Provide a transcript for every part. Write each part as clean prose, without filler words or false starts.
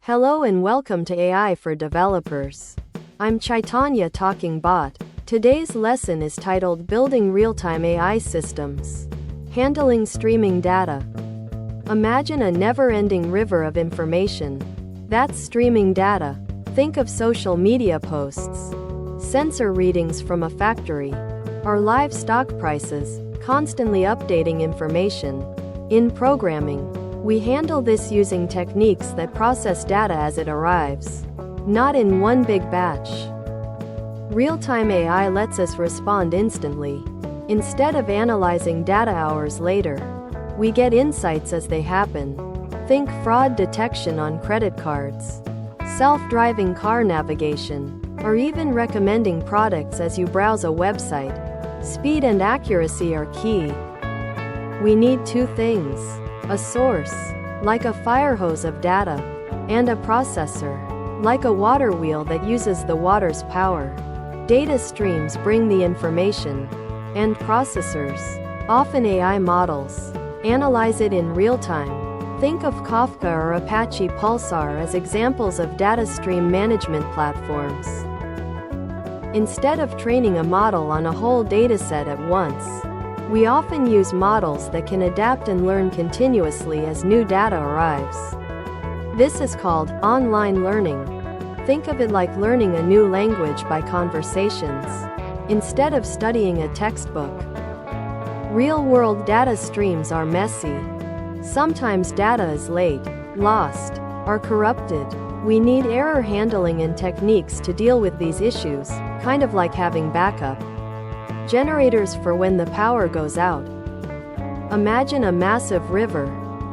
Hello and welcome to AI for Developers. I'm Chaitanya Talking Bot. Today's lesson is titled Building Real-Time AI Systems. Handling Streaming Data. Imagine a never-ending river of information. That's streaming data. Think of social media posts, sensor readings from a factory, or live stock prices, constantly updating information. In programming, we handle this using techniques that process data as it arrives, not in one big batch. Real-time AI lets us respond instantly. Instead of analyzing data hours later, we get insights as they happen. Think fraud detection on credit cards, self-driving car navigation, or even recommending products as you browse a website. Speed and accuracy are key. We need two things: a source, like a fire hose of data, and a processor, like a water wheel that uses the water's power. Data streams bring the information, and processors, often AI models, analyze it in real time. Think of Kafka or Apache Pulsar as examples of data stream management platforms. Instead of training a model on a whole dataset at once, we often use models that can adapt and learn continuously as new data arrives. This is called online learning. Think of it like learning a new language by conversations, instead of studying a textbook. Real-world data streams are messy. Sometimes data is late, lost, or corrupted. We need error handling and techniques to deal with these issues, kind of like having backup generators for when the power goes out. Imagine a massive river.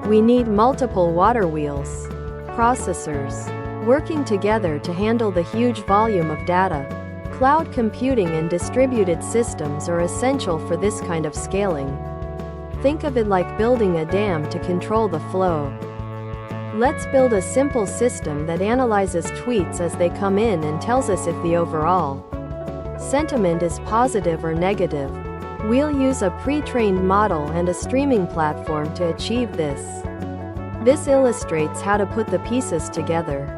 We need multiple water wheels, processors, working together to handle the huge volume of data. Cloud computing and distributed systems are essential for this kind of scaling. Think of it like building a dam to control the flow. Let's build a simple system that analyzes tweets as they come in and tells us if the overall sentiment is positive or negative. We'll use a pre-trained model and a streaming platform to achieve this. This illustrates how to put the pieces together.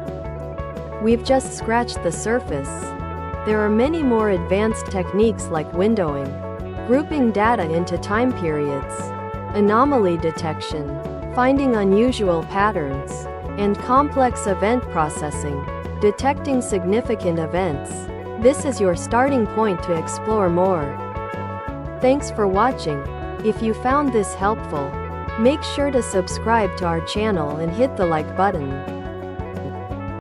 We've just scratched the surface. There are many more advanced techniques like windowing, grouping data into time periods, anomaly detection, finding unusual patterns, and complex event processing, detecting significant events. This is your starting point to explore more. Thanks for watching. If you found this helpful, make sure to subscribe to our channel and hit the like button.